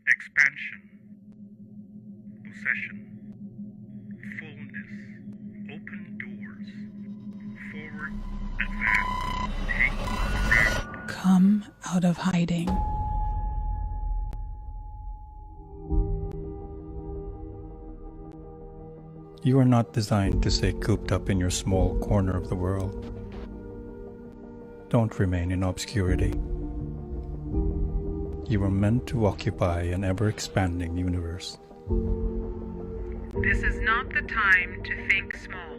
expansion, possession, fullness, open doors, forward, advance, take ground. Come out of hiding. You are not designed to stay cooped up in your small corner of the world. Don't remain in obscurity. You are meant to occupy an ever-expanding universe. This is not the time to think small.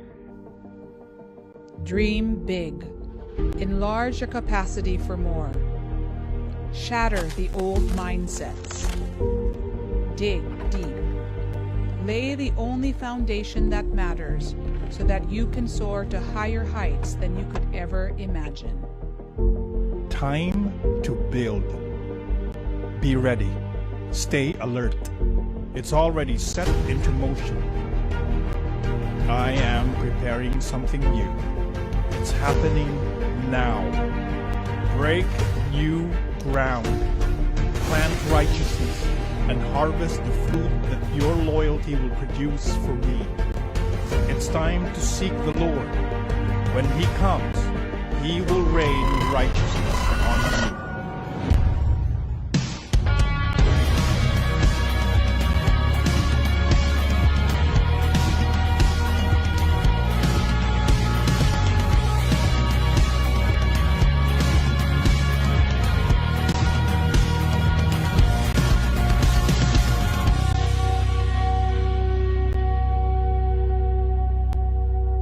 Dream big. Enlarge your capacity for more. Shatter the old mindsets. Dig deep. Lay the only foundation that matters so that you can soar to higher heights than you could ever imagine. Time to build. Be ready. Stay alert. It's already set into motion. I am preparing something new. It's happening now. Break new ground. Plant righteousness and harvest the fruit that your loyalty will produce for me. It's time to seek the Lord. When He comes, He will rain righteousness on you.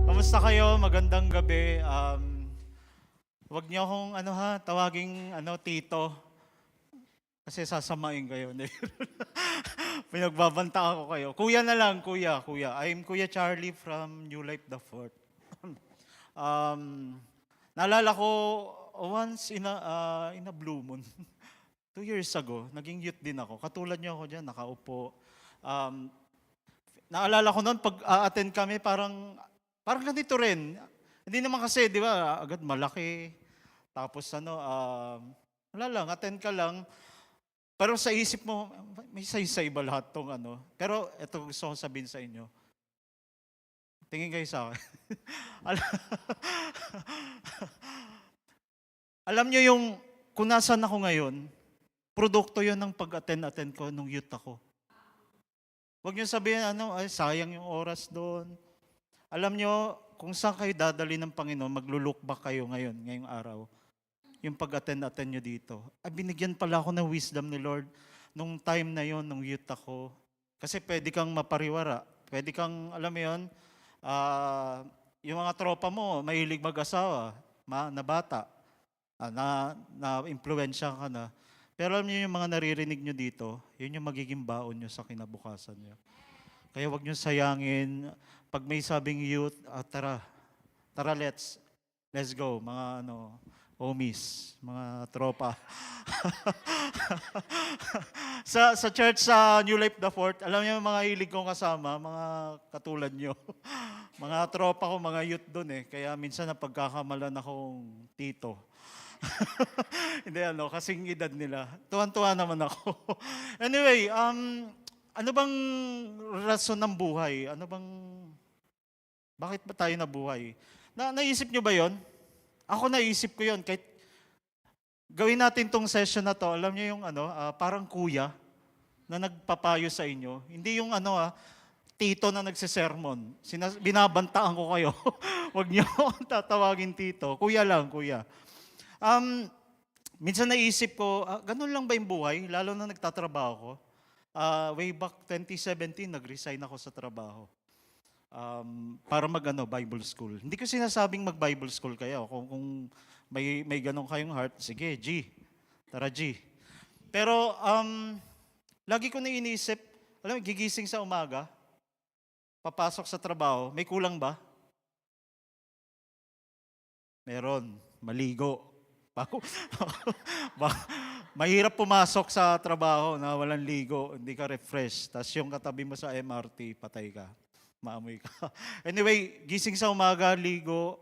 Kamusta kayo? Magandang gabi. Huwag niyo akong tawaging tito. Kasi sasamain kayo. Pinagbabanta ako kayo. Kuya na lang, kuya. I'm Kuya Charlie from New Life the Fort. Naalala ko once in a blue moon. 2 years ago, naging youth din ako. Katulad niyo ako dyan, nakaupo. Naalala ko noon, pag attend kami, parang ganito rin. Hindi naman kasi, di ba, agad malaki. Tapos wala lang, attend ka lang. Pero sa isip mo, may say ba lahat tong Pero ito gusto kong sabihin sa inyo. Tingin kayo sa akin. Alam nyo yung, kung nasan ako ngayon, produkto yun ng pag-attend ko nung youth ako. Huwag nyo sabihin, ay sayang yung oras doon. Alam nyo, kung saan kayo dadali ng Panginoon, maglo-look back kayo ngayong araw. Yung pag-attend nyo dito. Binigyan pala ako ng wisdom ni Lord nung time na yon, nung youth ako. Kasi pwede kang mapariwara. Pwede kang, alam mo yun, yung mga tropa mo, mahilig mag-asawa, na bata, na-impluensya ka na. Pero alam niyo yung mga naririnig nyo dito, yun yung magiging baon nyo sa kinabukasan nyo. Kaya wag nyo sayangin. Pag may sabing youth, tara, let's go, mga homies, mga tropa. sa church sa New Life the Fort, alam niyo mga hilig kong kasama, mga katulad nyo. Mga tropa ko, mga youth doon eh. Kaya minsan napagkakamalan akong tito. Hindi kasing edad nila. Tuwan-tuwa naman ako. Anyway, ano bang rason ng buhay? Bakit ba tayo nabuhay? Naisip nyo ba yon? Ako naisip ko yon. Kahit gawin natin tong session na to, alam nyo yung parang kuya na nagpapayo sa inyo. Hindi yung tito na nagsisermon. Binabantaan ko kayo. Huwag nyo tatawagin tito. Kuya lang, kuya. Minsan naisip ko, ganun lang ba yung buhay? Lalo na nagtatrabaho ko. Way back 2017, nag-resign ako sa trabaho. Para Bible school. Hindi ko sinasabing mag-Bible school kayo. Kung may ganun kayong heart, sige, G. Tara, G. Pero, lagi ko na iniisip, gigising sa umaga, papasok sa trabaho, may kulang ba? Meron. Maligo. Mahirap pumasok sa trabaho na walang ligo, hindi ka refresh. Tapos yung katabi mo sa MRT, patay ka. Maamoy ka. Anyway, gising sa umaga, ligo,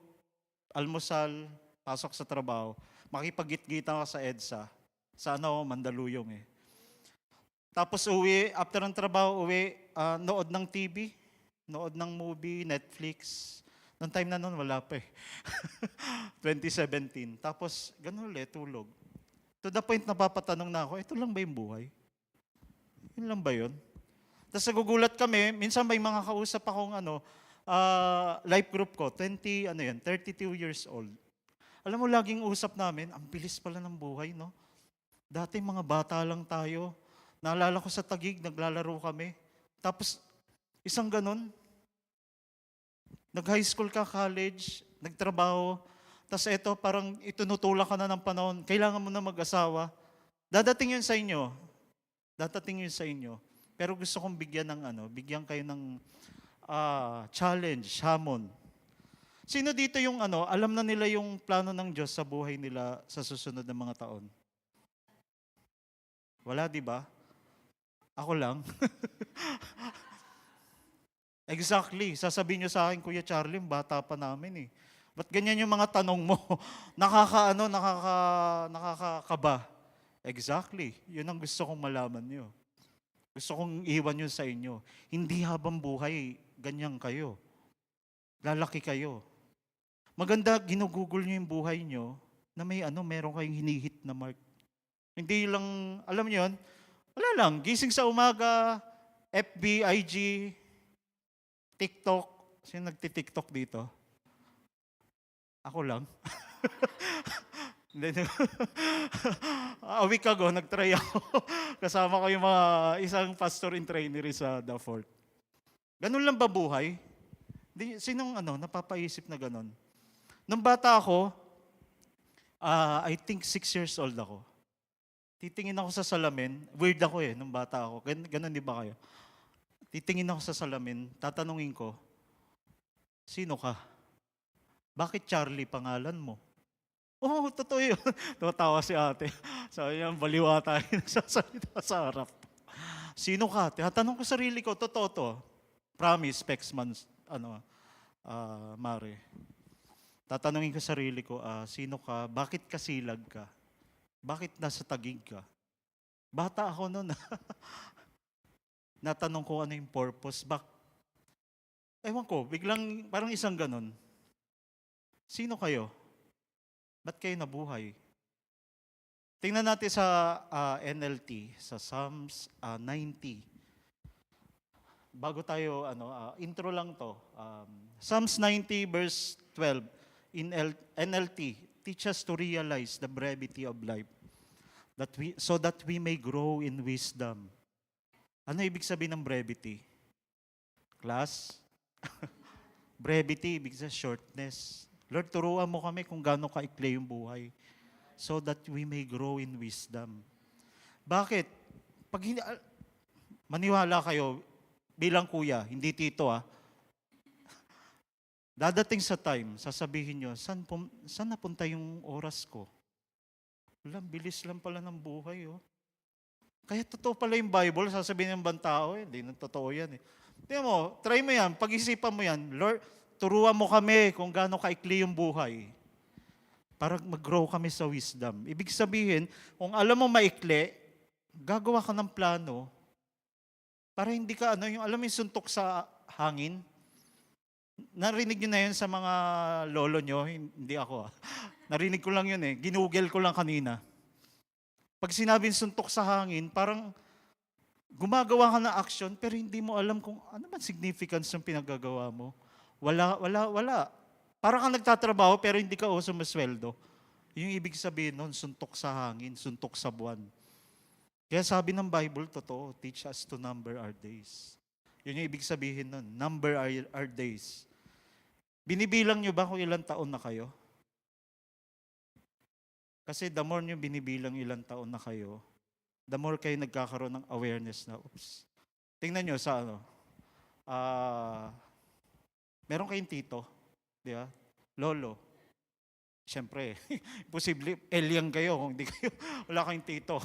almusal, pasok sa trabaho. Makipag-git-gitan ka sa EDSA. Sa Mandaluyong eh. Tapos uwi, after ng trabaho, uwi, nood ng TV, nood ng movie, Netflix. Noong time na noon, wala pa eh. 2017. Tapos, ganun ulit, tulog. To the point, napapatanong na ako, ito lang ba yung buhay? Yun lang ba yun? Tapos nagugulat kami, minsan may mga kausap akong life group ko, 32 years old. Alam mo, laging usap namin, ang bilis pala ng buhay, no? Dati mga bata lang tayo. Naalala ko sa Taguig, naglalaro kami. Tapos, isang ganun, nag-high school ka, college, nagtrabaho, tapos ito, parang itunutulak ka na ng panahon, kailangan mo na mag-asawa. Dadating yun sa inyo. Dadating yun sa inyo. Pero gusto kong bigyan kayo ng challenge, hamon. Sino dito yung alam na nila yung plano ng Diyos sa buhay nila sa susunod na mga taon? Wala, di ba? Ako lang. Exactly. Sasabihin nyo sa akin, Kuya Charlie, bata pa namin eh. Ba't ganyan yung mga tanong mo? Nakakakaba. Exactly. Yun ang gusto kong malaman nyo. Gusto kong iwan yun sa inyo. Hindi habang buhay, ganyan kayo. Lalaki kayo. Maganda, ginugugol nyo yung buhay nyo na meron kayong hinihit na mark. Hindi lang, alam nyo yun, wala lang, gising sa umaga, FB, IG, TikTok. Sino nagti-TikTok dito? Ako lang. A week ago, nag-try ako. Kasama ko yung isang pastor in trainery sa The Fort. Ganun lang ba buhay? Sinong napapaisip na ganun? Nung bata ako, I think 6 years old ako. Titingin ako sa salamin. Weird ako nung bata ako. Ganun di ba kayo? Titingin ako sa salamin, tatanungin ko, sino ka? Bakit Charlie pangalan mo? Oo, totoo yun. Tumatawa si ate. Sabi niya, baliwa tayo nagsasalita sa harap. Sino ka? Tinatanong ko sarili ko, totoo to. Promise, Pexman, Mare. Tatanungin ko sarili ko, sino ka? Bakit kasilag ka? Bakit nasa Taguig ka? Bata ako noon. Natanong ko ano yung purpose. Ewan ko, biglang parang isang ganon. Sino kayo? Ba't kayo nabuhay? Tingnan natin sa NLT, sa Psalms 90. Bago tayo, intro lang to. Psalms 90 verse 12 in NLT, teach us to realize the brevity of life, so that we may grow in wisdom. Ano ibig sabihin ng brevity? Class? Brevity, ibig sabihin shortness. Lord, turuan mo kami kung gaano kaikli yung buhay, so that we may grow in wisdom. Bakit? Maniwala kayo, bilang kuya, hindi tito dadating sa time, sasabihin nyo, saan napunta yung oras ko? Wala, bilis lang pala ng buhay. Kaya totoo pala yung Bible, sasabihin ng ibang tao, hindi na totoo yan. Tingnan mo, try mo yan, pag-isipan mo yan, Lord, turuan mo kami kung gaano kaikli yung buhay para mag-grow kami sa wisdom. Ibig sabihin, kung alam mo maikli, gagawa ka ng plano para hindi ka, alam mo yung suntok sa hangin? Narinig nyo na yun sa mga lolo nyo, hindi ako. Narinig ko lang yun ginugel ko lang kanina. Pag sinabing suntok sa hangin, parang gumagawa ka ng action pero hindi mo alam kung ano man significance ng pinagagawa mo. Wala. Parang kang nagtatrabaho pero hindi ka sumasweldo. Yung ibig sabihin nun, suntok sa hangin, suntok sa buwan. Kaya sabi ng Bible, totoo, teach us to number our days. Yun yung ibig sabihin nun, number our days. Binibilang nyo ba kung ilang taon na kayo? Kasi the more nyo binibilang ilang taon na kayo, the more kayo nagkakaroon ng awareness na, tingnan nyo sa meron kayong tito, di ba? Lolo. Siyempre, posible, alien kayo kung hindi kayo, wala kayong tito.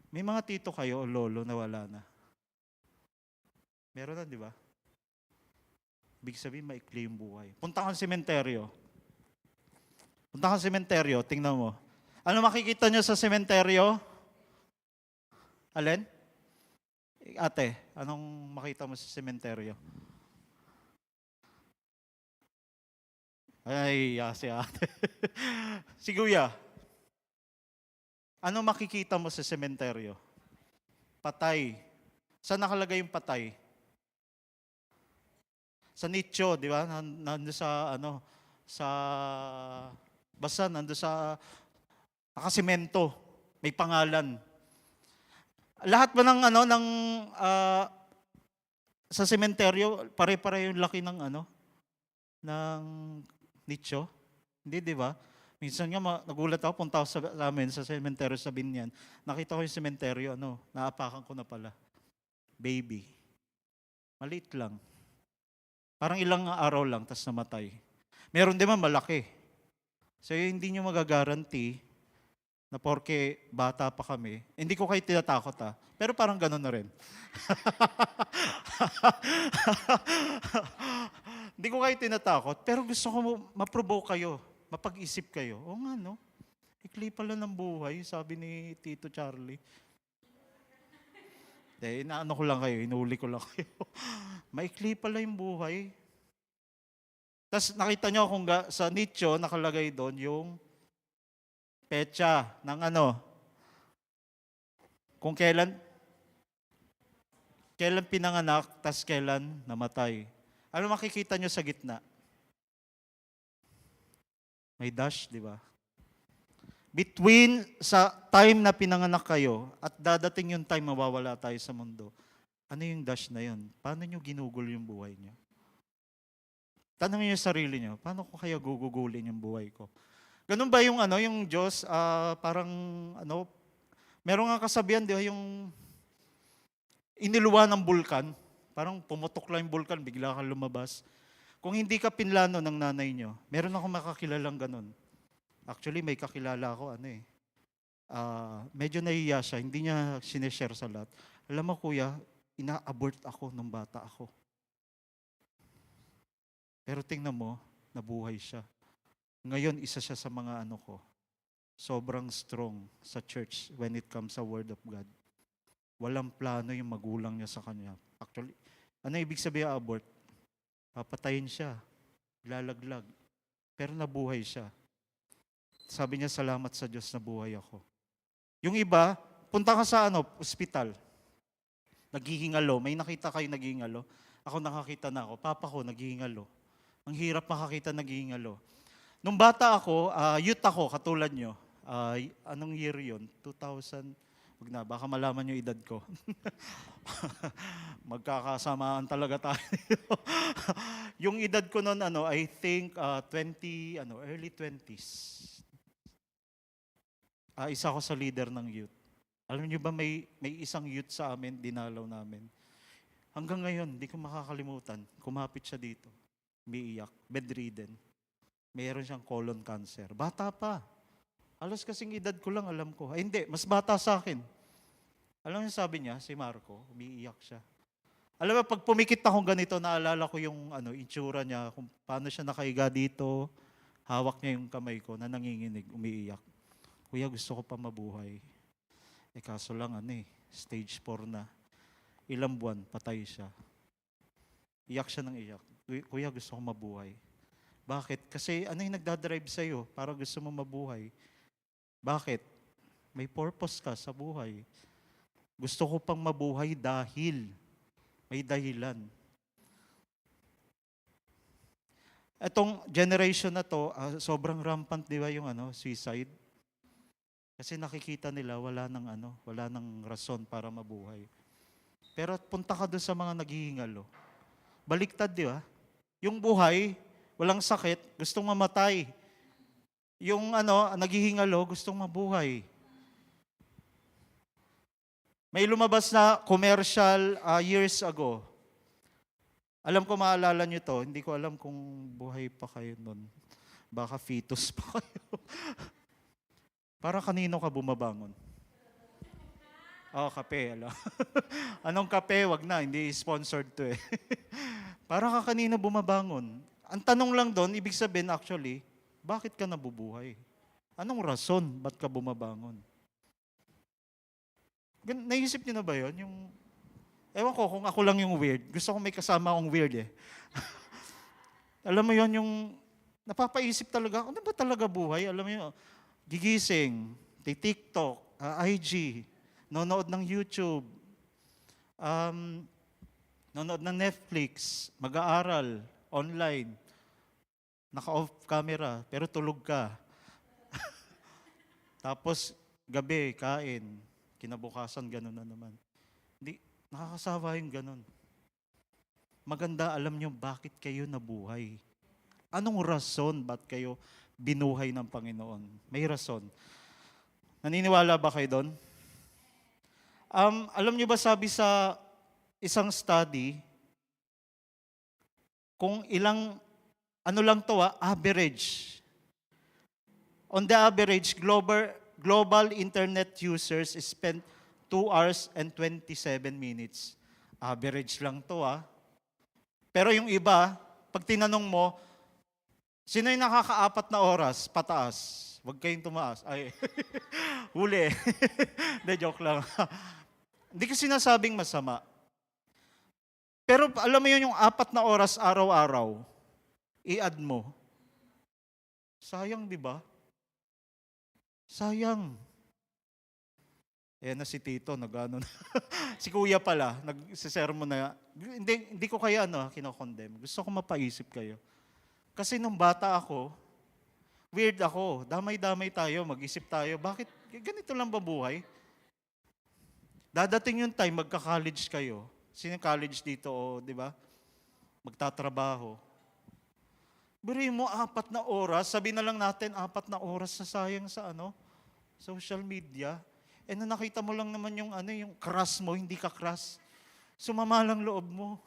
May mga tito kayo o lolo na wala na. Meron na, di ba? Ibig sabihin, maikli yung buhay. Punta kang sementeryo. Tingnan mo. Ano makikita nyo sa sementeryo? Alin? Ate, anong makita mo sa sementeryo? Ay, si ate. Si Kuya, ano makikita mo sa sementeryo? Patay. Saan nakalagay yung patay? Sa nicho, di ba? Nando sa, sa, basta nando sa, nakasimento. May pangalan. Lahat ba ng, sa sementeryo, pare-pare yung laki ng, ng nicho? Hindi, di ba? Minsan nga, nagulat ako, punta ako sa amin sa sementeryo sa Binyan. Nakita ko yung sementeryo, naapakan ko na pala. Baby. Maliit lang. Parang ilang araw lang, tas namatay. Meron din man malaki. So, hindi nyo magagaranti na porke bata pa kami. Hindi ko kayo tinatakot pero parang gano'n na rin. Hindi ko kayo tinatakot, pero gusto ko ma-provoke kayo, mapag-isip kayo. O nga, no? Ikli pala ng buhay, sabi ni Tito Charlie. Inaano ko lang kayo, inuli ko lang kayo. Maikli pala yung buhay. Tapos nakita nyo kung sa nicho, nakalagay doon yung petsa ng kung kailan pinanganak, tas kailan namatay. Ano makikita nyo sa gitna? May dash, di ba? Between sa time na pinanganak kayo at dadating yung time mawawala tayo sa mundo, ano yung dash na yun? Paano nyo ginugol yung buhay nyo? Tanongin nyo yung sarili nyo, paano ko kaya gugugulin yung buhay ko? Ganun ba yung yung Diyos, parang meron nga kasabihan, di ba, yung iniluwa ng bulkan, parang pumutok lang yung bulkan, bigla kang lumabas. Kung hindi ka pinlano ng nanay nyo, meron akong makakilalang ganun. Actually, may kakilala ako, medyo nahiya siya, hindi niya sineshare sa lahat. Alam mo kuya, ina-abort ako nung bata ako. Pero tingnan mo, nabuhay siya. Ngayon, isa siya sa mga sobrang strong sa church when it comes sa Word of God. Walang plano yung magulang niya sa kanya. Actually, ano ibig sabihin abort? Papatayin siya, lalaglag. Pero nabuhay siya. Sabi niya, salamat sa Diyos na buhay ako. Yung iba, punta ka sa ospital. Naghihingalo. May nakita kayo naghihingalo? Ako nakakita na ako. Papa ko naghihingalo. Ang hirap makakita naghihingalo. Nung bata ako, youth ako, katulad nyo. Anong year yun? 2000, wag na, baka malaman nyo edad ko. Magkakasamaan talaga tayo. Yung edad ko noon, I think, early 20s. Isa ako sa leader ng youth. Alam niyo ba may isang youth sa amin, dinalaw namin. Hanggang ngayon, hindi ko makakalimutan. Kumapit siya dito. Umiiyak, bedridden. Mayroon siyang colon cancer. Bata pa. Alas kasing edad ko lang, alam ko. Ay hindi, mas bata sa akin. Alam niyo sabi niya, si Marco, umiiyak siya. Alam mo, pag pumikit akong ganito, naalala ko yung itsura niya, kung paano siya nakahiga dito, hawak niya yung kamay ko na nanginginig, umiiyak. Kuya, gusto ko pa mabuhay. Kaso lang, stage 4 na. Ilang buwan, patay siya. Iyak siya ng iyak. Kuya, gusto ko mabuhay. Bakit? Kasi yung nagdadrive sa'yo para gusto mo mabuhay? Bakit? May purpose ka sa buhay. Gusto ko pang mabuhay dahil may dahilan. Etong generation na to, sobrang rampant, di ba, yung suicide? Kasi nakikita nila wala nang rason para mabuhay. Pero punta ka doon sa mga naghihingalo. Baliktad, di ba? Yung buhay, walang sakit, gustong mamatay. Yung naghihingalo, gustong mabuhay. May lumabas na commercial years ago. Alam ko maalala nyo to, hindi ko alam kung buhay pa kayo nun. Baka fetus pa kayo. Para kanino ka bumabangon? Kape. Alam. Anong kape? Wag na, hindi sponsored to . Para ka kanino bumabangon? Ang tanong lang doon, ibig sabihin actually, bakit ka nabubuhay? Anong rason? Ba't ka bumabangon? Naisip niyo na ba yun? Ewan ko kung ako lang yung weird. Gusto ko may kasama akong weird eh. Alam mo yon, yung napapaisip talaga, ano ba talaga buhay? Alam mo yun, gigising, TikTok, IG, nanonood ng YouTube, nanonood ng Netflix, mag-aaral, online, naka-off camera, pero tulog ka. Tapos, gabi, kain, kinabukasan, gano'n na naman. Hindi, nakakasawa yung gano'n. Maganda, alam nyo bakit kayo nabuhay. Anong rason ba't kayo binuhay ng Panginoon? May rason. Naniniwala ba kayo doon? Alam nyo ba sabi sa isang study, kung ilang, ano lang to average. On the average, global internet users spend 2 hours and 27 minutes. Average lang to Pero yung iba, pag tinanong mo, sino yung nakaka-4 na oras pataas? Huwag kayong tumaas. Ay, huli. De, joke lang. Hindi ko sinasabing masama. Pero alam mo yun, yung 4 na oras araw-araw, i-add mo. Sayang, di ba? Sayang. Ayan na si Tito, nag-ano na. Si Kuya pala, nag-sermon na. Hindi ko kaya kinokondem. Gusto ko mapaisip kayo. Kasi nung bata ako, weird ako. Damay-damay tayo, mag-isip tayo. Bakit ganito lang ba buhay? Dadating yung time, magka-college kayo. Sino college dito, di ba? Magtatrabaho. Biri mo, 4 na oras. Sabi na lang natin, 4 na oras na sayang sa social media. Nung nakita mo lang naman yung crush mo, hindi ka crush. Sumama lang loob mo.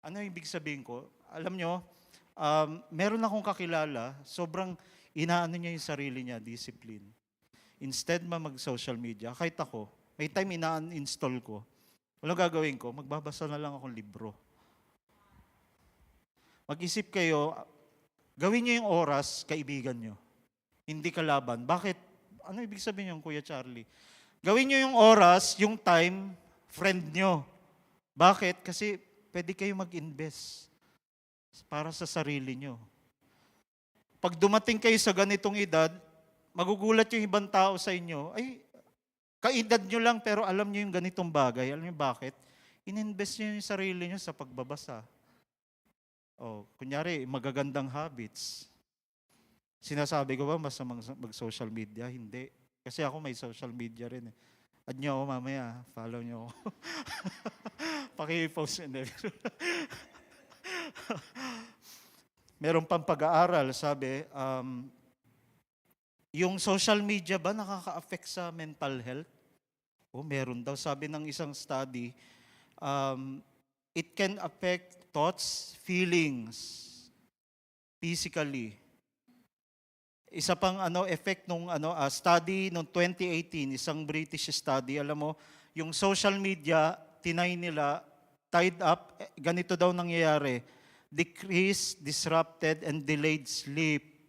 Ano ibig sabihin ko? Alam nyo, meron akong kakilala, sobrang inaano niya yung sarili niya, discipline. Instead mag-social media, kahit ako, may time ina-uninstall ko. Walang gagawin ko, magbabasa na lang akong libro. Mag-isip kayo, gawin nyo yung oras, kaibigan nyo. Hindi kalaban. Bakit? Ano ibig sabihin yung Kuya Charlie? Gawin nyo yung oras, yung time, friend nyo. Bakit? Kasi pwede kayo mag-invest para sa sarili nyo. Pag dumating kayo sa ganitong edad, magugulat yung ibang tao sa inyo, ay, kaedad nyo lang pero alam nyo yung ganitong bagay. Alam nyo bakit? In-invest nyo yung sarili nyo sa pagbabasa. Kunyari, magagandang habits. Sinasabi ko ba basta mag-social media? Hindi. Kasi ako may social media rin. Add nyo ako mamaya. Follow nyo ako. Paki-post. Meron pang pag-aaral, sabi, yung social media ba nakaka-affect sa mental health? Meron daw. Sabi ng isang study, it can affect thoughts, feelings, physically. Isa pang effect nung study noong 2018, isang British study, alam mo, yung social media, tinay nila, tied up, ganito daw nangyayari, decreased, disrupted, and delayed sleep.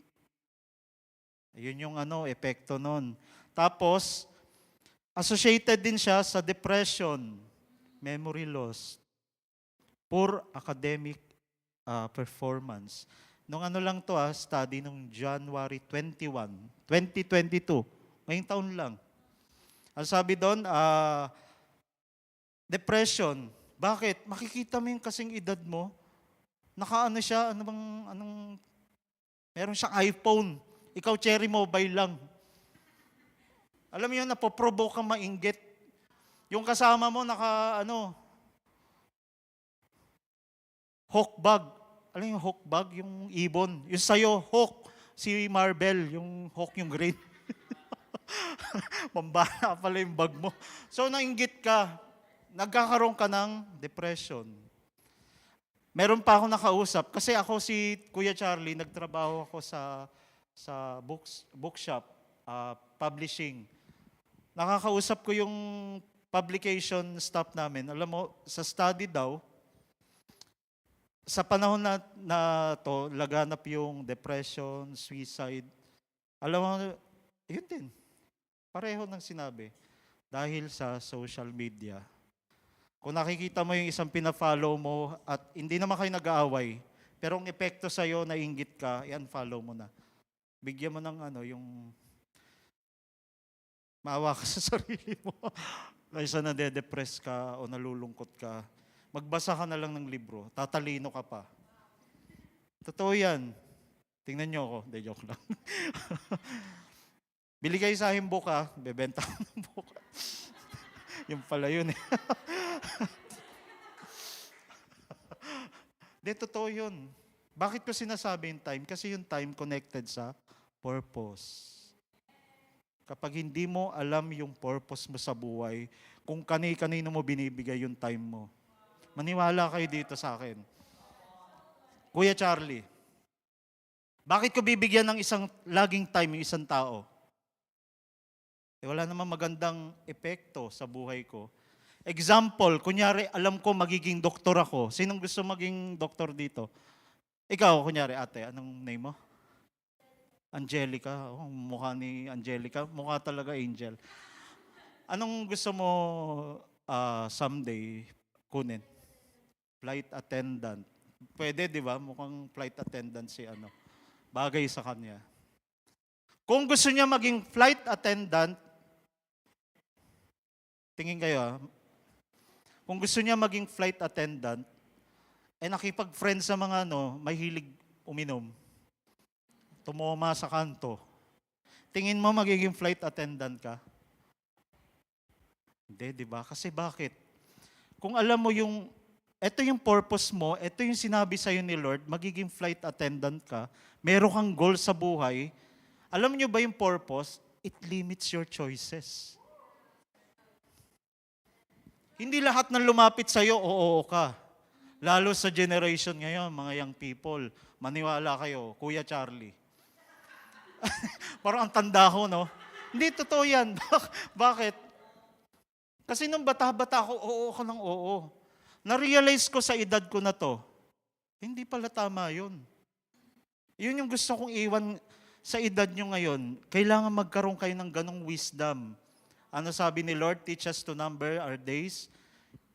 Ayun yung epekto nun. Tapos, associated din siya sa depression, memory loss, poor academic performance. Nung lang to study nung January 21, 2022. Ngayong taon lang. Ang sabi doon, depression. Bakit? Makikita mo yung kasing edad mo. Siya, meron siyang iPhone. Ikaw cherry mobile lang. Alam mo yun, napoprovoke kang mainggit. Yung kasama mo, hawk bag. Alam yung hawk bag, yung ibon. Yung sa'yo, hawk. Si Marvel, yung hawk yung green. Mambana pala yung bag mo. So, nainggit ka. Nagkakaroon ka ng depression. Meron pa ako nakausap. Kasi ako si Kuya Charlie, nagtrabaho ako sa bookshop, publishing. Nakakausap ko yung publication staff namin. Alam mo, sa study daw, sa panahon na to, laganap yung depression, suicide. Alam mo, yun din. Pareho ng sinabi. dahil sa social media. Kung nakikita mo yung isang pina-follow mo at hindi naman kayo nag-aaway, pero ang epekto sa'yo, nainggit ka, i-unfollow mo na. Bigyan mo ng yung maawa ka sa sarili mo. Kaysa nade-depress ka o nalulungkot ka, magbasa ka na lang ng libro, tatalino ka pa. Totoo yan. Tingnan nyo ako. Hindi, joke lang. Bili kayo sa aking book, bebenta ko ng book. Yung pala yun eh. Hindi, totoo yun. Bakit ko sinasabi yung time? Kasi yung time connected sa purpose. Kapag hindi mo alam yung purpose mo sa buhay, kung kani-kanino mo binibigay yung time mo. Maniwala kayo dito sa akin. Kuya Charlie, bakit ko bibigyan ng isang laging time yung isang tao? Wala namang magandang epekto sa buhay ko. Example, kunyari, alam ko magiging doktor ako. Sinong gusto maging doktor dito? Ikaw, kunyari, ate, anong name mo? Angelica. Oh, mukha ni Angelica. Mukha talaga angel. Anong gusto mo someday kunin? Flight attendant. Pwede, di ba? Mukhang flight attendant si Bagay sa kanya. Kung gusto niya maging flight attendant, tingin kayo kung gusto niya maging flight attendant, nakipag-friend sa mga may hilig uminom, tumoma sa kanto, tingin mo magiging flight attendant ka? Hindi, di ba? Kasi bakit? Kung alam mo ito yung purpose mo, ito yung sinabi sa'yo ni Lord, magiging flight attendant ka, meron kang goal sa buhay, alam niyo ba yung purpose? It limits your choices. Hindi lahat ng lumapit sa'yo, oo ka. Lalo sa generation ngayon, mga young people, maniwala kayo, Kuya Charlie. Parang ang tanda ko, no? Hindi, totoo yan. Bakit? Kasi nung bata-bata ako, oo ako ng oo. Na-realize ko sa edad ko na to, hindi pala tama yun. Yun yung gusto kong iwan sa edad nyo ngayon. Kailangan magkaroon kayo ng ganong wisdom. Ano sabi ni Lord? Teach us to number our days.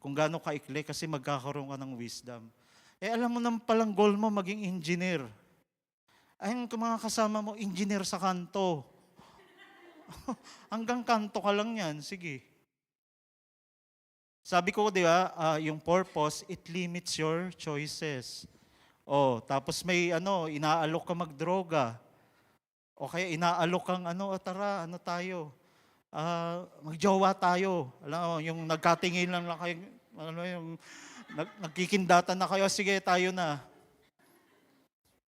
Kung gaano kaikli, kasi magkakaroon ka ng wisdom. Alam mo naman palang goal mo, maging engineer. Ayun, kung mga kasama mo, engineer sa kanto. Hanggang kanto ka lang yan, sige. Sabi ko, di ba, yung purpose, it limits your choices. Tapos may inaalok ka magdroga. O kaya inaalok kang tara, tayo. Magjowa tayo. Alam mo, yung nagkatingin lang kayo, yung nagkikindatan na kayo, sige, tayo na.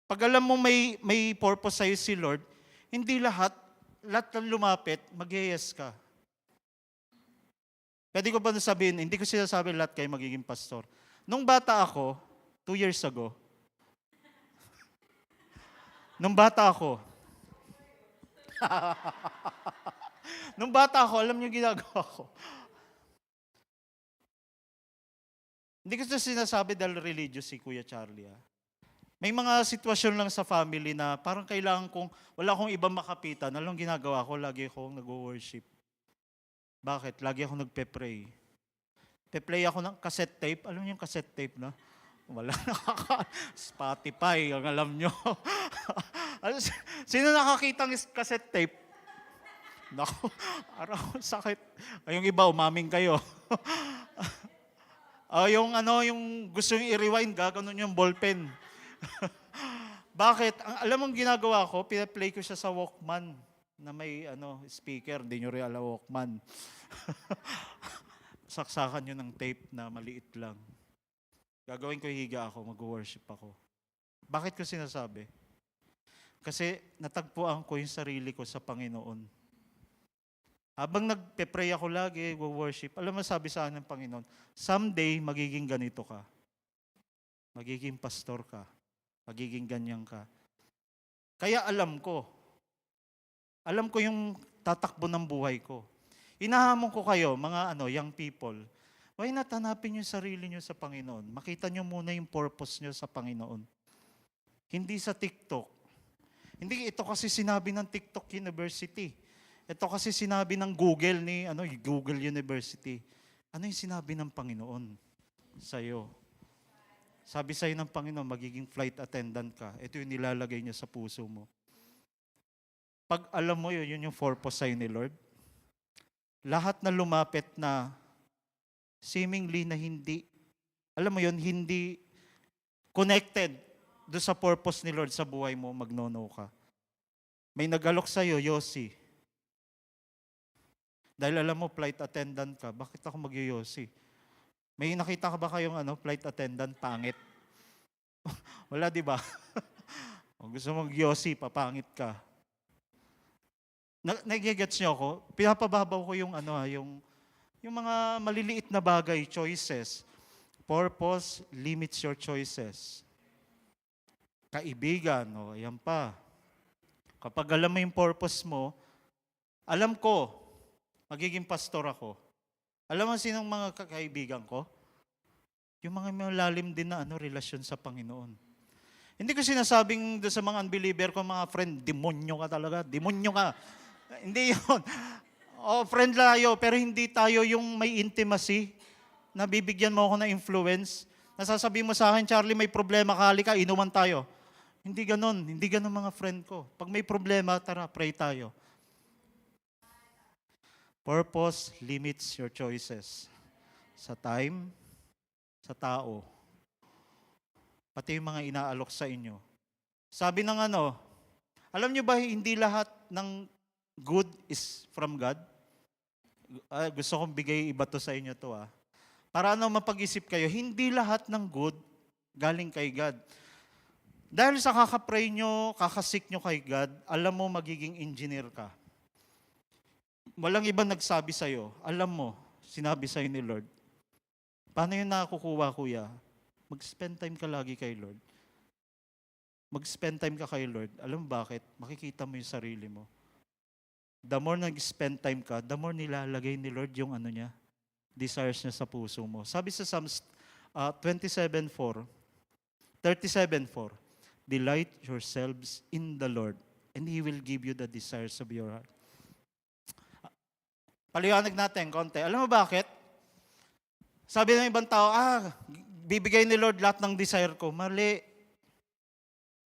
Pag alam mo may purpose sa'yo si Lord, hindi lahat ng lumapit, mag-yes ka. Pwede ko ba sabihin, hindi ko sinasabi lahat kayo magiging pastor. Nung bata ako, 2 years ago, alam niyo ginagawa ko. Hindi ko sinasabi dahil religious si Kuya Charlie. May mga sitwasyon lang sa family na parang kailangan wala akong ibang makapitan. Anong ginagawa ko? Lagi akong nag-worship. Bakit? Lagi akong nagpe-pray. Pe-play ako ng cassette tape. Alam niyo yung cassette tape, no? Wala Spotify, ang alam niyo. Sino nakakita ng cassette tape? Naku, araw, sakit. Yung iba, umaming kayo. Yung gusto yung i-rewind, gano'n yung ballpen. Bakit? Alam mong ginagawa ko, pina-play ko siya sa Walkman na may speaker, hindi nyo rin alam Walkman. Saksakan nyo ng tape na maliit lang. Gagawin ko higa ako, mag-worship ako. Bakit ko sinasabi? Kasi natagpuan ko yung sarili ko sa Panginoon. Habang nagpe-pray ako lagi, worship, alam mo sabi sa akin ng Panginoon, someday magiging ganito ka. Magiging pastor ka. Magiging ganyan ka. Kaya alam ko yung tatakbo ng buhay ko. Inahamon ko kayo, mga young people, why not hanapin yung sarili nyo sa Panginoon? Makita nyo muna yung purpose nyo sa Panginoon. Hindi sa TikTok. Hindi ito kasi sinabi ng TikTok University. Ito kasi sinabi ng Google Google University. Ano yung sinabi ng Panginoon sa'yo? Sabi sa'yo ng Panginoon, magiging flight attendant ka. Ito yung nilalagay niya sa puso mo. Pag alam mo yun yung purpose sa'yo ni Lord. Lahat na lumapit na seemingly na hindi, alam mo yun, hindi connected do sa purpose ni Lord sa buhay mo, magno-no ka. May nag-alok sa'yo, Yossi. Dahil alam mo, flight attendant ka, bakit ako mag-Yossi? May nakita ka ba kayong flight attendant pangit? Wala, di ba? Kung gusto mong Yossi, papangit ka. Nagigets niyo ako? Pinapababaw ko yung yung mga maliliit na bagay, choices. Purpose limits your choices. Kaibigan, ayan pa. Kapag alam mo yung purpose mo, alam ko, magiging pastor ako. Alam mo sinong mga kaibigan ko? Yung mga malalim din na relasyon sa Panginoon. Hindi ko sinasabing doon sa mga unbeliever ko, mga friend, demonyo ka talaga, demonyo ka. Hindi yun. Friend tayo, pero hindi tayo yung may intimacy na bibigyan mo ako ng influence. Nasasabi mo sa akin, Charlie, may problema ka, halika, inuman tayo. Hindi ganon mga friend ko. Pag may problema, tara, pray tayo. Purpose limits your choices. Sa time, sa tao, pati yung mga inaalok sa inyo. Sabi ng alam nyo ba hindi lahat ng good is from God? Gusto kong bigay iba to sa inyo to. Para mapag-isip kayo, hindi lahat ng good galing kay God. Dahil sa kakapray nyo, kakasik nyo kay God, alam mo magiging engineer ka. Walang ibang nagsabi sa'yo. Alam mo, sinabi sa'yo ni Lord. Paano yun nakukuha, kuya? Mag-spend time ka lagi kay Lord. Mag-spend time ka kay Lord. Alam mo bakit? Makikita mo yung sarili mo. The more nag-spend time ka, the more nilalagay ni Lord yung desires niya sa puso mo. Sabi sa Psalms 37:4, delight yourselves in the Lord, and He will give you the desires of your heart. Paliwanag natin konti. Alam mo bakit? Sabi ng ibang tao, bibigay ni Lord lahat ng desire ko. Mali.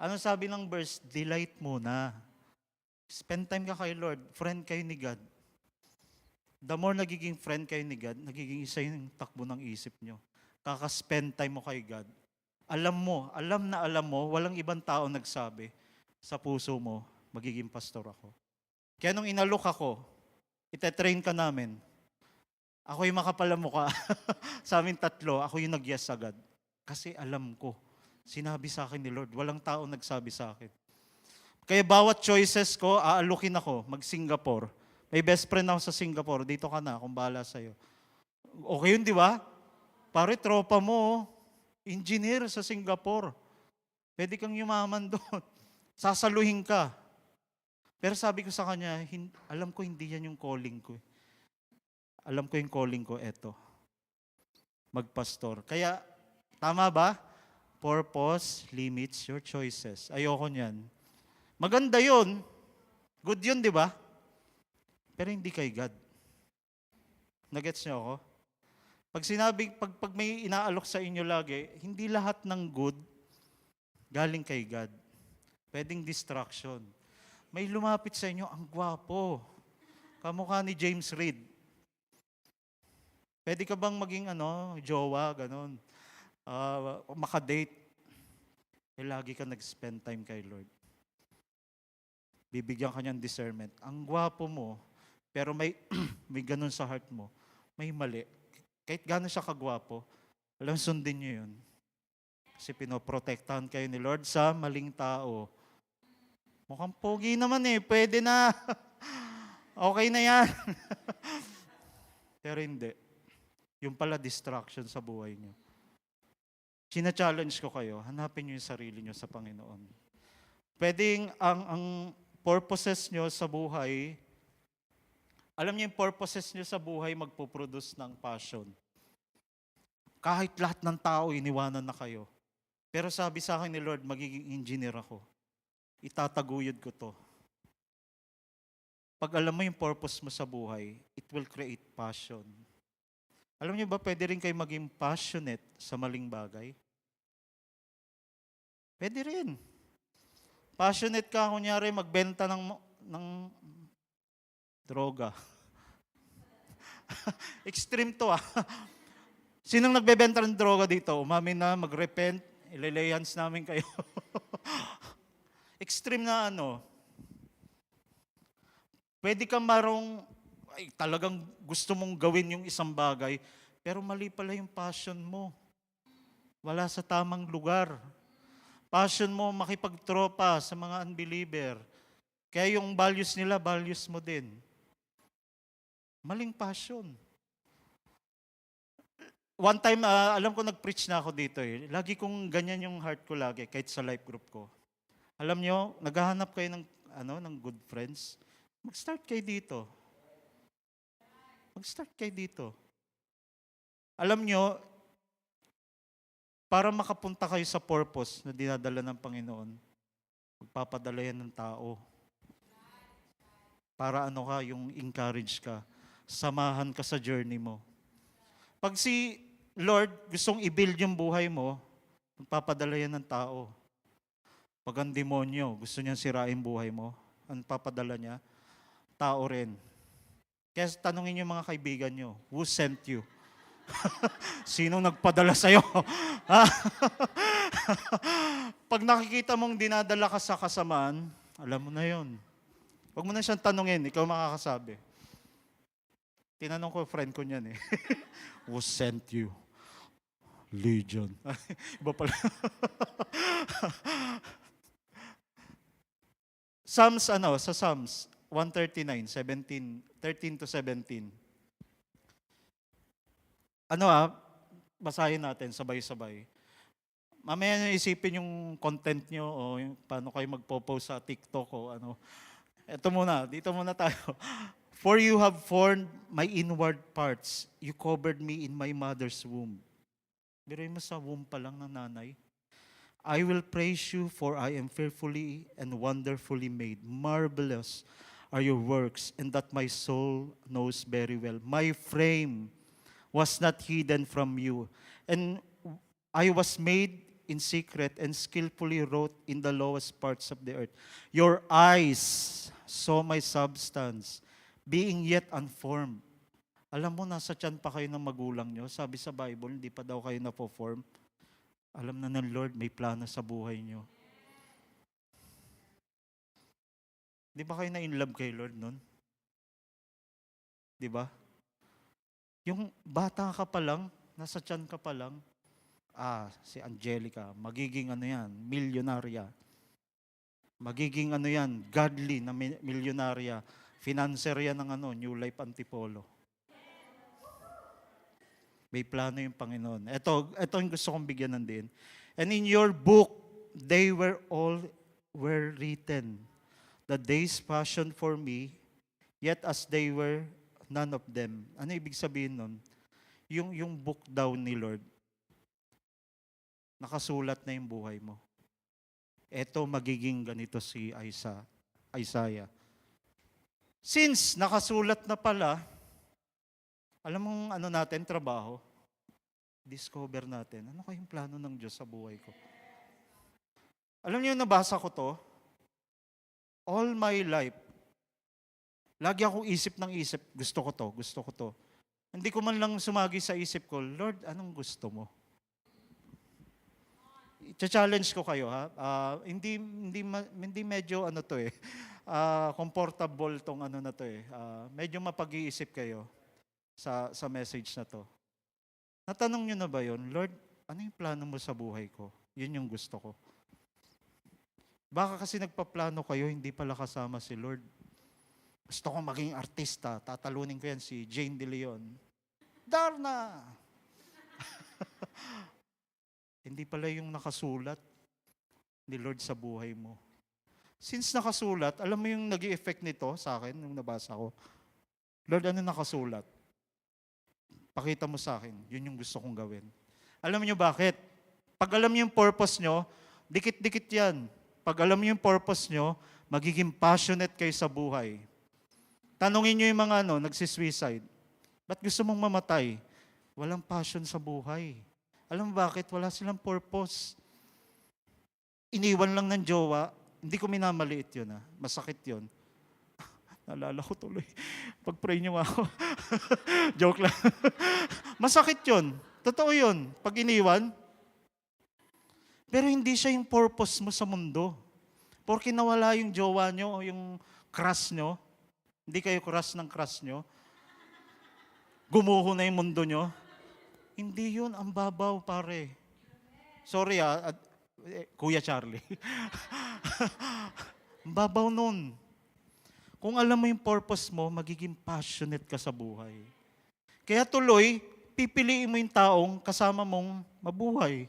Ano sabi ng verse? Delight muna. Spend time ka kay Lord. Friend kayo ni God. The more nagiging friend kayo ni God, nagiging isa yung takbo ng isip nyo. Kaka-spend time mo kay God. Alam na alam mo, walang ibang tao nagsabi sa puso mo, magiging pastor ako. Kaya nung inalok ako, ite-train ka namin. Ako yung makapal ang mukha. Sa amin tatlo, ako yung nag-yes agad. Kasi alam ko, sinabi sa akin ni Lord, walang tao nagsabi sa akin. Kaya bawat choices ko, aalukin ako, mag-Singapore. May best friend ako sa Singapore, dito ka na, kung bahala sa'yo. Okay yun, di ba? Pare, tropa mo, engineer sa Singapore. Pwede kang yumaman doon. Sasaluhin ka. Pero sabi ko sa kanya, alam ko hindi yan yung calling ko. Alam ko yung calling ko, eto. Magpastor. Kaya, tama ba? Purpose limits your choices. Ayoko niyan. Maganda yun. Good yun, di ba? Pero hindi kay God. Nagets niyo ako? Pag may inaalok sa inyo lagi, hindi lahat ng good galing kay God. Pwedeng distraction. May lumapit sa inyo, ang gwapo. Kamukha ni James Reid. Pwede ka bang maging jowa, ganon. Makadate. Lagi ka nag-spend time kay Lord. Bibigyan ka niyang discernment. Ang gwapo mo, pero may ganun sa heart mo, may mali. Kahit gano'n siya kagwapo, alam, sundin niyo yun. Kasi pinoprotektahan kayo ni Lord sa maling tao. Mukhang pogi naman pwede na. Okay na yan. Pero hindi. Yung pala distraction sa buhay niyo. China-challenge ko kayo, hanapin niyo yung sarili niyo sa Panginoon. Pwedeng ang purposes niyo sa buhay, alam niyo yung purposes niyo sa buhay magpo-produce ng passion. Kahit lahat ng tao iniwanan na kayo. Pero sabi sa akin ni Lord, magiging engineer ako. Itataguyod ko to. Pag alam mo yung purpose mo sa buhay, it will create passion. Alam niyo ba, pwede rin kayo maging passionate sa maling bagay? Pwede rin. Passionate ka, kunyari, magbenta ng droga. Extreme to ah. Sinong nagbebenta ng droga dito? Umamin na, mag-repent, ililay hands namin kayo. Extreme na ano. Pwede kang ay, talagang gusto mong gawin yung isang bagay, pero mali pala yung passion mo. Wala sa tamang lugar. Passion mo makipagtropa sa mga unbeliever. Kaya yung values nila, values mo din. Maling passion. One time, alam ko nag-preach na ako dito eh. Lagi kong ganyan yung heart ko lagi, kahit sa life group ko. Alam nyo, naghahanap kayo ng good friends. Mag-start kayo dito. Mag-start kayo dito. Alam nyo, para makapunta kayo sa purpose na dinadala ng Panginoon, magpapadala yan ng tao. Para yung encourage ka, samahan ka sa journey mo. Pag si Lord gustong i-build yung buhay mo, magpapadala yan ng tao. Pag ang demonyo gusto niyang sirain buhay mo, ang papadala niya, tao rin. Kaya tanungin niyo mga kaibigan niyo, who sent you? Sinong nagpadala sa'yo? Pag nakikita mong dinadala ka sa kasamaan, alam mo na yon. Huwag mo na siyang tanungin, ikaw makakasabi. Tinanong ko friend ko niyan eh. Who sent you? Legion. Iba pala. Sa Psalms 139, 13 to 17. Basahin natin sabay-sabay. Mamaya nyo isipin yung content nyo o yung paano kayo magpo-post sa TikTok o ano. Ito muna, dito muna tayo. For you have formed my inward parts. You covered me in my mother's womb. Biruin mo sa womb pa lang ng nanay. I will praise you for I am fearfully and wonderfully made. Marvelous are your works, and that my soul knows very well. My frame was not hidden from you, and I was made in secret and skillfully wrote in the lowest parts of the earth. Your eyes saw my substance, being yet unformed. Alam mo, nasa tiyan pa kayo ng magulang nyo. Sabi sa Bible, hindi pa daw kayo na-form. Alam na ng Lord, may plano sa buhay nyo. Di ba kayo na-inlove kay Lord nun? Di ba? Yung bata ka pa lang, nasa tiyan ka pa lang, si Angelica, magiging milyonarya. Magiging godly na milyonarya. Financer yan ng New Life Antipolo. May plano yung Panginoon. Ito yung gusto kong bigyan ng din. And in your book, they were written. The days fashioned for me, yet as they were, none of them. Ano ibig sabihin nun? Yung book daw ni Lord, nakasulat na yung buhay mo. Ito magiging ganito si Isaiah. Since nakasulat na pala, alam mong natin, trabaho, discover natin, ano kayong plano ng Diyos sa buhay ko? Alam niyo, nabasa ko to, all my life, lagi akong isip ng isip, gusto ko to. Hindi ko man lang sumagi sa isip ko, Lord, anong gusto mo? I-challenge ko kayo, ha? Hindi medyo comfortable tong na to eh. Medyo mapag-iisip kayo sa message na to. Natanong nyo na ba yun? Lord, ano yung plano mo sa buhay ko? Yun yung gusto ko. Baka kasi nagpaplano kayo, hindi pala kasama si Lord. Gusto ko maging artista, tatalunin ko yan si Jane De Leon. Darna! Hindi pala yung nakasulat ni Lord sa buhay mo. Since nakasulat, alam mo yung nag-i-effect nito sa akin nung nabasa ko? Lord, ano nakasulat? Pakita mo sa akin, yun yung gusto kong gawin. Alam niyo bakit? Pag alam niyo yung purpose nyo, dikit-dikit yan. Pag alam niyo yung purpose nyo, magiging passionate kayo sa buhay. Tanungin nyo yung mga nagsisuicide. Ba't gusto mong mamatay? Walang passion sa buhay. Alam mo bakit? Wala silang purpose. Iniwan lang ng jowa. Hindi ko minamaliit yun. Masakit yun. Naalala ko tuloy. Pag-pray niyo ako. Joke lang. Masakit yun. Totoo yun. Pag iniwan. Pero hindi siya yung purpose mo sa mundo. Porque nawala yung jowa nyo o yung crush nyo. Hindi kayo crush ng crush nyo. Gumuho na yung mundo nyo. Hindi yun. Ang babaw, pare. Sorry Kuya Charlie. Ang babaw nun. Kung alam mo yung purpose mo, magiging passionate ka sa buhay. Kaya tuloy, pipiliin mo yung taong kasama mong mabuhay.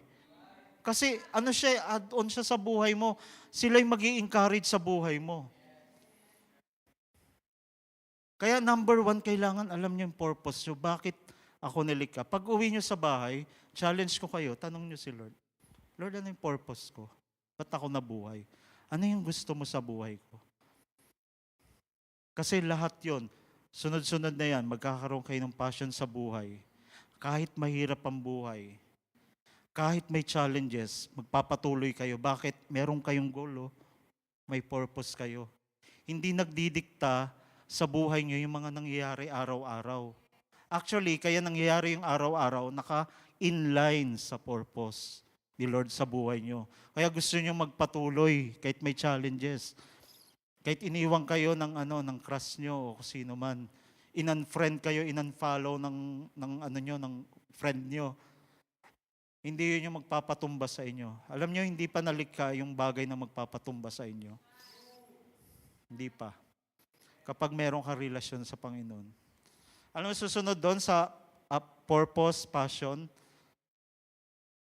Kasi add-on siya sa buhay mo. Sila yung mag-i-encourage sa buhay mo. Kaya number 1, kailangan alam niyo yung purpose niyo. Bakit ako nilikha? Pag uwi niyo sa bahay, challenge ko kayo, tanong niyo si Lord. Lord, ano yung purpose ko? Ba't ako nabuhay? Ano yung gusto mo sa buhay ko? Kasi lahat yon, sunod-sunod na yan, magkakaroon kayo ng passion sa buhay. Kahit mahirap ang buhay, kahit may challenges, magpapatuloy kayo. Bakit? Meron kayong goal, may purpose kayo. Hindi nagdidikta sa buhay nyo yung mga nangyayari araw-araw. Actually, kaya nangyayari yung araw-araw, naka-inline sa purpose ni Lord sa buhay nyo. Kaya gusto nyo magpatuloy kahit may challenges. Kahit iniwan kayo ng crush nyo o sino man, in-unfriend kayo, in-unfollow ng friend nyo, hindi yun yung magpapatumba sa inyo. Alam nyo, hindi pa nalikha yung bagay na magpapatumba sa inyo. Hindi pa. Kapag meron ka relasyon sa Panginoon. Alam mo, susunod doon sa purpose, passion,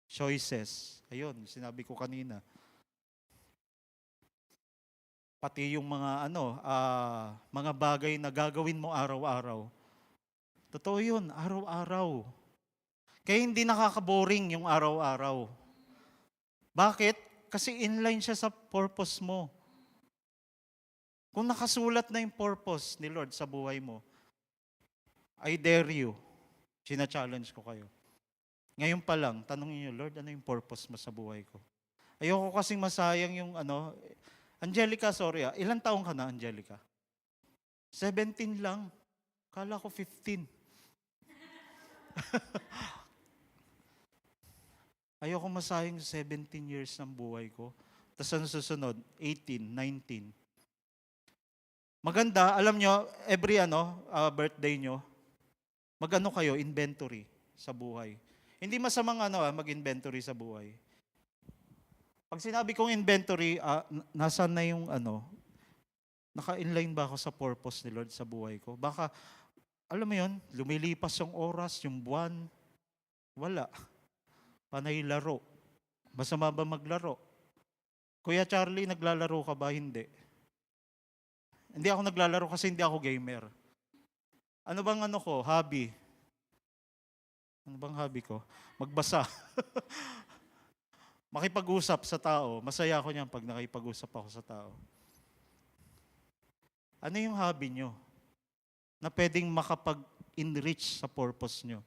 choices. Ayun, sinabi ko kanina. Pati yung mga bagay na gagawin mo araw-araw. Totoo yun, araw-araw. Kaya hindi nakaka-boring yung araw-araw. Bakit? Kasi inline siya sa purpose mo. Kung nakasulat na yung purpose ni Lord sa buhay mo, I dare you, sina-challenge ko kayo. Ngayon pa lang, tanongin niyo, Lord, ano yung purpose mo sa buhay ko? Ayoko kasing masayang yung Angelica, sorry ilang taong ka na, Angelica? 17 lang. Kala ko 15. Ayoko masayang 17 years ng buhay ko. Tapos ang susunod, 18, 19. Maganda, alam nyo, every birthday nyo, mag-ano kayo, inventory sa buhay. Hindi masamang mag-inventory sa buhay. Pag sinabi kong inventory, nasaan na yung naka-inline ba ako sa purpose ni Lord sa buhay ko? Baka, alam mo yun, lumilipas yung oras, yung buwan, wala. Panay laro. Masama ba maglaro? Kuya Charlie, naglalaro ka ba? Hindi. Hindi ako naglalaro kasi hindi ako gamer. Ano bang hobby? Ano bang hobby ko? Magbasa. Makipag-usap sa tao. Masaya ako niyan pag nakipag-usap ako sa tao. Ano yung hobby nyo na pwedeng makapag-enrich sa purpose nyo?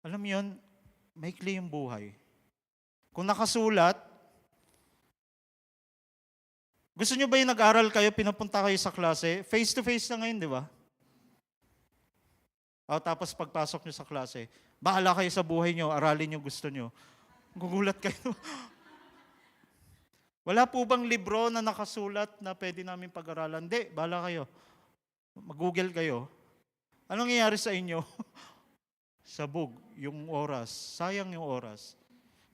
Alam mo yun, maikli yung buhay. Kung nakasulat, gusto nyo ba yung nag-aral kayo, pinapunta kayo sa klase? Face-to-face na ngayon, di ba? Tapos pagpasok nyo sa klase, bahala kayo sa buhay nyo, aralin nyo gusto nyo. Gugulat kayo. Wala po bang libro na nakasulat na pwede namin pag-aralan? Hindi, bahala kayo. Mag-google kayo. Anong nangyayari sa inyo? Sabog, yung oras. Sayang yung oras.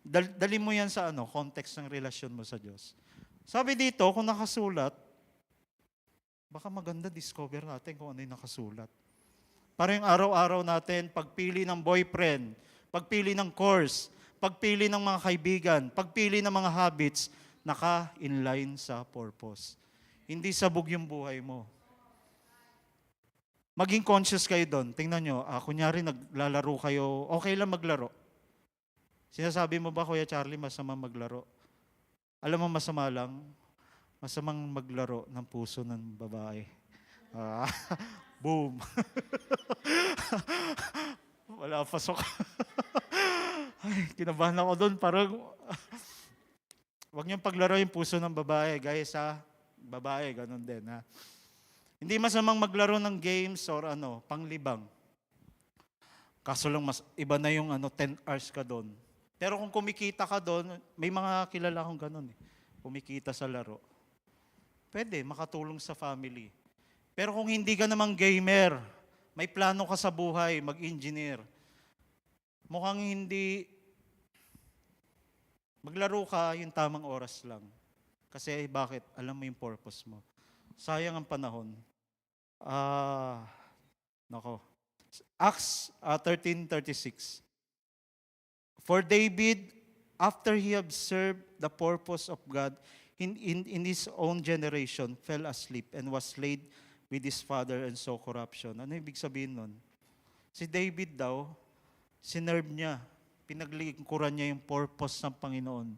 Dali mo yan sa context ng relasyon mo sa Diyos. Sabi dito, kung nakasulat, baka maganda discover natin kung ano yung nakasulat. Para yung araw-araw natin, pagpili ng boyfriend, pagpili ng course, pagpili ng mga kaibigan, pagpili ng mga habits, naka-inline sa purpose. Hindi sabog yung buhay mo. Maging conscious kayo doon. Tingnan nyo, kunyari naglalaro kayo, okay lang maglaro. Sinasabi mo ba, Kuya Charlie, masama maglaro? Alam mo masama lang, masamang maglaro ng puso ng babae. Ah, boom. Wala pasok. Ay, kinabahan ako doon. Parang, wag niyong paglaro yung puso ng babae. Guys, ha? Babae, ganun din, ha? Hindi masamang maglaro ng games or panglibang. Kaso lang, mas iba na yung 10 hours ka doon. Pero kung kumikita ka doon, may mga kilala akong ganun, eh. Kumikita sa laro. Pwede, makatulong sa family. Pero kung hindi ka namang gamer, may plano ka sa buhay, mag-engineer, mukhang hindi, maglaro ka yung tamang oras lang. Kasi bakit? Alam mo yung purpose mo. Sayang ang panahon. Nako. Acts 13:36. For David, after he observed the purpose of God in his own generation, fell asleep and was laid with his father and saw corruption. Ano ibig sabihin nun? Si David daw, sinerve niya, pinaglingkuran niya yung purpose ng Panginoon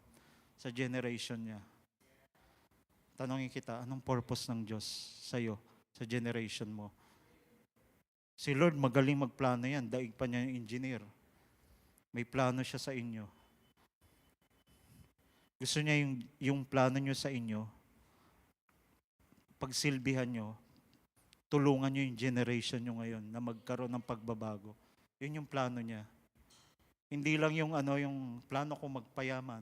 sa generation niya. Tanongin kita, anong purpose ng Diyos sa'yo, sa generation mo? Si Lord, magaling magplano yan. Daig pa niya yung engineer. May plano siya sa inyo. Gusto niya yung plano niyo sa inyo, pagsilbihan niyo, tulungan niyo yung generation niyo ngayon na magkaroon ng pagbabago. Yun yung plano niya. Hindi lang yung yung plano ko magpayaman.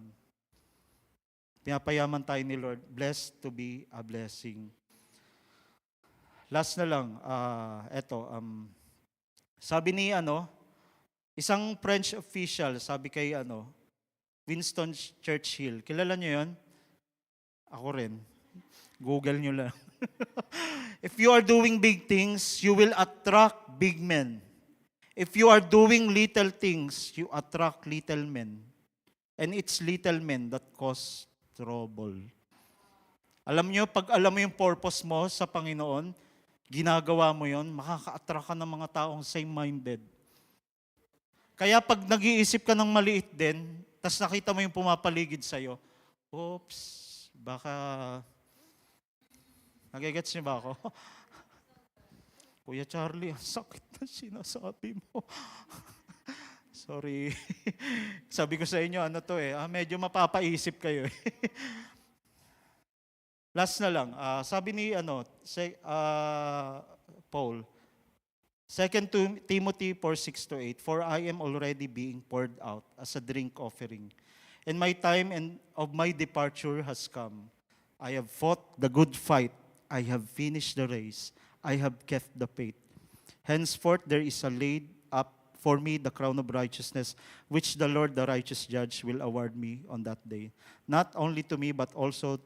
Pinapayaman tayo ni Lord, blessed to be a blessing. Last na lang, sabi ni isang French official, sabi kay Winston Churchill. Kilala niyo yon? Ako rin. Google niyo lang. If you are doing big things, you will attract big men. If you are doing little things, you attract little men. And it's little men that cause trouble. Alam niyo, pag alam mo yung purpose mo sa Panginoon, ginagawa mo yon, makaka-attract ka ng mga taong same-minded. Kaya pag nag-iisip ka ng maliit din, tas nakita mo yung pumapaligid sa'yo, oops, baka, nagigets niyo ba ako? Kuya Charlie, ang sakit na sinasabi mo. Sorry. Sabi ko sa inyo, medyo mapapaisip kayo. Last na lang, sabi ni Paul, 2 Timothy 4:6-8, for I am already being poured out as a drink offering, and my time of my departure has come. I have fought the good fight, I have finished the race, I have kept the faith. Henceforth there is a laid up for me the crown of righteousness, which the Lord, the righteous judge, will award me on that day. Not only to me, but also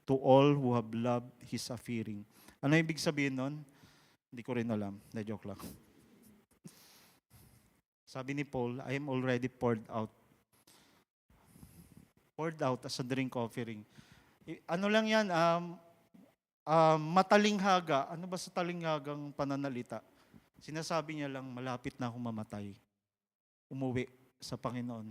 to all who have loved His appearing. Ano ibig sabihin nun? Hindi ko rin alam. Na-joke lang. Sabi ni Paul, I am already poured out. Poured out as a drink offering. Ano lang yan? Matalinghaga. Ano ba sa talinghagang pananalita? Sinasabi niya lang, malapit na akong mamatay. Umuwi sa Panginoon.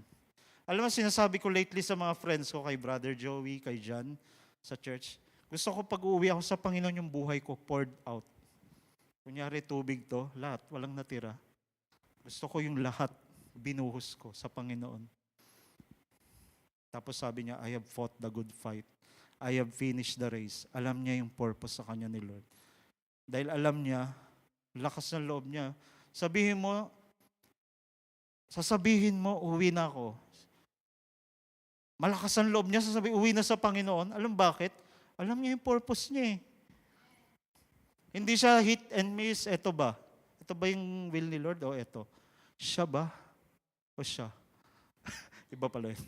Alam mo, sinasabi ko lately sa mga friends ko, kay Brother Joey, kay John, sa church, gusto ko pag-uwi ako sa Panginoon, yung buhay ko poured out. Kunyari, tubig to, lahat, walang natira. Gusto ko yung lahat, binuhos ko sa Panginoon. Tapos sabi niya, I have fought the good fight. I have finished the race. Alam niya yung purpose sa kanya ni Lord. Dahil alam niya, lakas ng loob niya. Sasabihin mo, uwi na ako. Malakas ang loob niya, uwi na sa Panginoon. Alam bakit? Alam niya yung purpose niya eh. Hindi siya hit and miss. Ito ba? Ito ba yung will ni Lord o ito? Siya ba? O siya? Iba pala yun.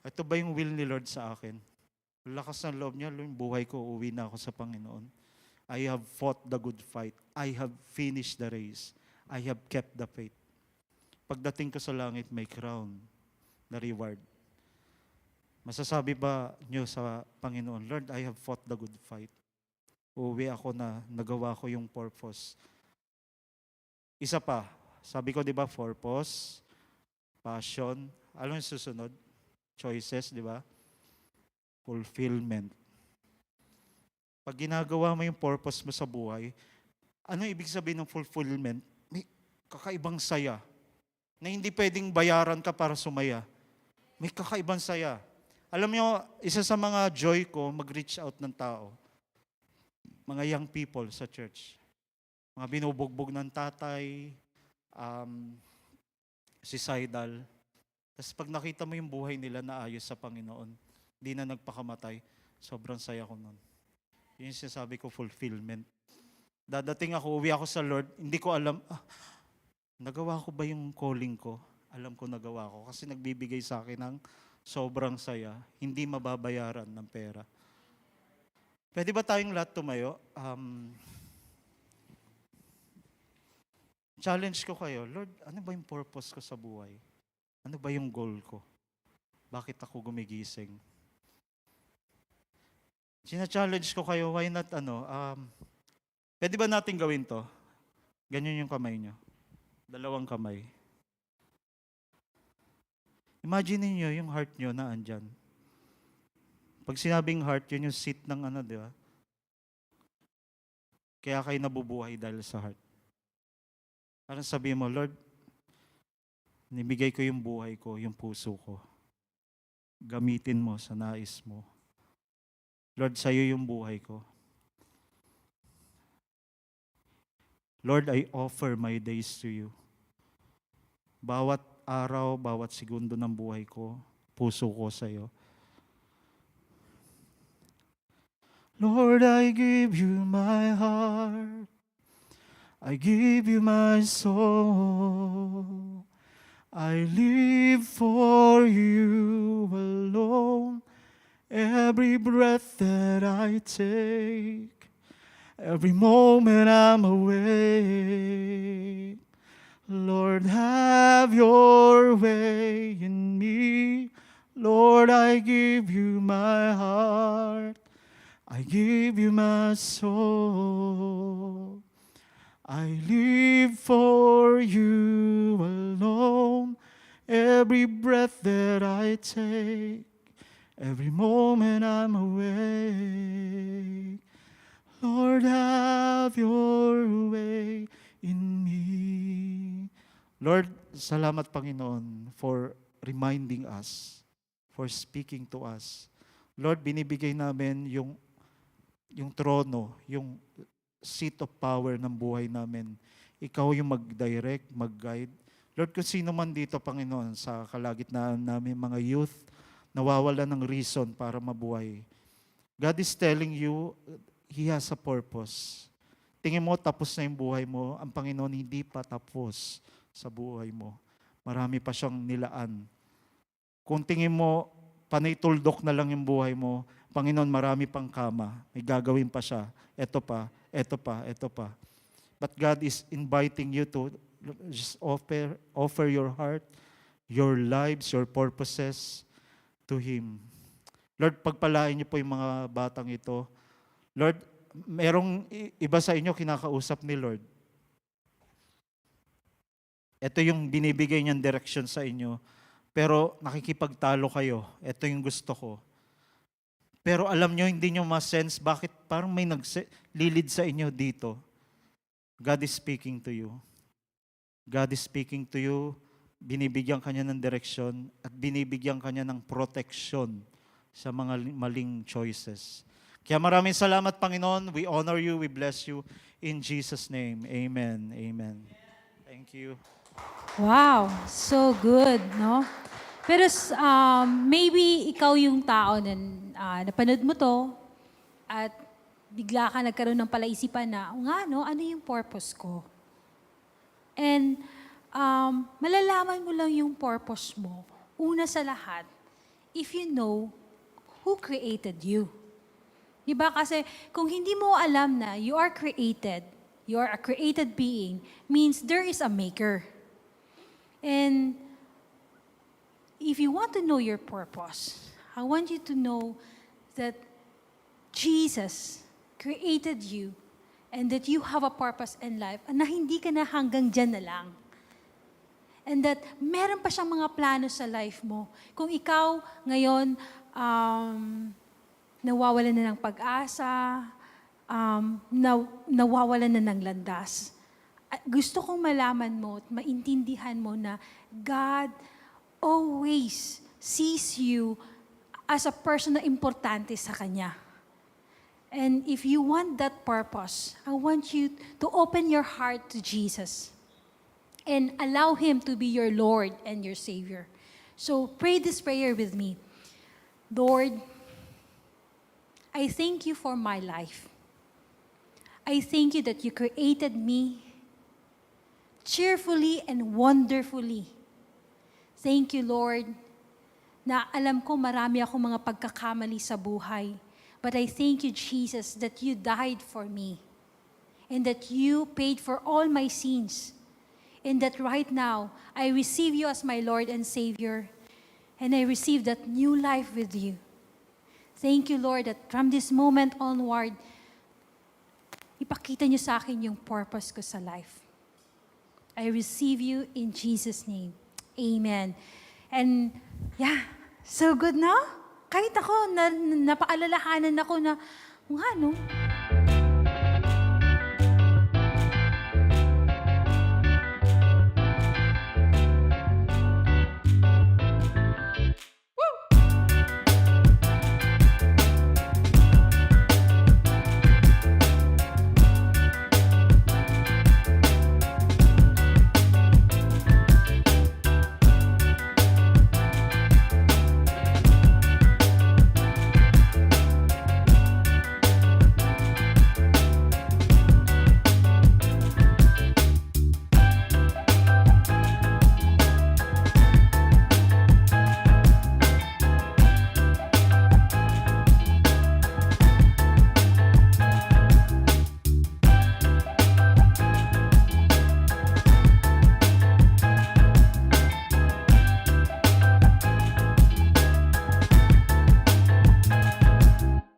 Ito ba yung will ni Lord sa akin? Lakas ng loob niya, yung buhay ko, uwi na ako sa Panginoon. I have fought the good fight. I have finished the race. I have kept the faith. Pagdating ko sa langit, may crown na reward. Masasabi ba niyo sa Panginoon, Lord, I have fought the good fight. Uuwi ako na nagawa ko yung purpose. Isa pa, sabi ko, di ba, purpose, passion, ano yung susunod? Choices, di ba? Fulfillment. Pag ginagawa mo yung purpose mo sa buhay, ano ibig sabihin ng fulfillment? May kakaibang saya na hindi pwedeng bayaran ka para sumaya. May kakaibang saya. Alam niyo, isa sa mga joy ko, mag-reach out ng tao. Mga young people sa church. Mga binubugbog ng tatay, suicidal. Tapos pag nakita mo yung buhay nila na ayos sa Panginoon, di na nagpakamatay, sobrang saya ko nun. Yun yung sinasabi ko, fulfillment. Dadating ako, uwi ako sa Lord, hindi ko alam, nagawa ko ba yung calling ko? Alam ko nagawa ko kasi nagbibigay sa akin ng sobrang saya, hindi mababayaran ng pera. Pwede ba tayong lahat tumayo? Challenge ko kayo, Lord, ano ba yung purpose ko sa buhay? Ano ba yung goal ko? Bakit ako gumigising? Sina-challenge ko kayo, why not pwede ba natin gawin to? Ganyan yung kamay nyo. Dalawang kamay. Imagine niyo yung heart nyo na andyan. Pag sinabing heart, yun yung seat ng di ba? Kaya kayo nabubuhay dahil sa heart. Parang sabihin mo, Lord, nibigay ko yung buhay ko, yung puso ko. Gamitin mo sa nais mo. Lord, sa'yo yung buhay ko. Lord, I offer my days to you. Bawat araw, bawat segundo ng buhay ko, puso ko sa'yo. Lord, I give you my heart. I give you my soul. I live for you alone. Every breath that I take, every moment I'm awake. Lord, have your way in me. Lord, I give you my heart. I give you my soul. I live for you alone. Every breath that I take, every moment I'm awake. Lord, have your way in me. Lord, salamat Panginoon for reminding us, for speaking to us. Lord, binibigay namin yung trono, yung seat of power ng buhay namin. Ikaw yung mag-direct, mag-guide. Lord, kung sino man dito, Panginoon, sa kalagitnaan namin, mga youth, nawawala ng reason para mabuhay. God is telling you, He has a purpose. Tingin mo, tapos na yung buhay mo. Ang Panginoon, hindi pa tapos sa buhay mo. Marami pa siyang nilaan. Kung tingin mo, panay tuldok na lang yung buhay mo, Panginoon, marami pang kama. May gagawin pa siya. Ito pa, ito pa, ito pa. But God is inviting you to just offer your heart, your lives, your purposes to Him. Lord, pagpalain niyo po yung mga batang ito. Lord, merong iba sa inyo kinakausap ni Lord. Ito yung binibigay niyang direction sa inyo. Pero nakikipagtalo kayo. Ito yung gusto ko. Pero alam nyo, hindi nyo ma-sense bakit parang may naglilid sa inyo dito. God is speaking to you. God is speaking to you. Binibigyan kanya ng direksyon at binibigyan kanya ng protection sa mga maling choices. Kaya maraming salamat, Panginoon. We honor you, we bless you. In Jesus' name, amen. Amen. Thank you. Wow, so good, no? Pero maybe ikaw yung tao na napanood mo to at bigla ka nagkaroon ng palaisipan na, ano yung purpose ko? And malalaman mo lang yung purpose mo, una sa lahat, if you know who created you. Diba? Kasi kung hindi mo alam na you are created, you are a created being, means there is a maker. And if you want to know your purpose, I want you to know that Jesus created you and that you have a purpose in life and na hindi ka na hanggang dyan na lang. And that meron pa siyang mga plano sa life mo. Kung ikaw ngayon nawawalan na ng pag-asa, nawawalan na ng landas. Gusto kong malaman mo at maintindihan mo na God always sees you as a person na importante sa Kanya. And if you want that purpose, I want you to open your heart to Jesus and allow Him to be your Lord and your Savior. So pray this prayer with me. Lord, I thank you for my life. I thank you that you created me cheerfully and wonderfully. Thank you, Lord, na alam ko marami akong mga pagkakamali sa buhay. But I thank you, Jesus, that you died for me and that you paid for all my sins. And that right now, I receive you as my Lord and Savior. And I receive that new life with you. Thank you, Lord, that from this moment onward, ipakita niyo sa akin yung purpose ko sa life. I receive you in Jesus' name. Amen. And yeah, so good, no? Kahit ako, napaalalahanan ako na, nga no,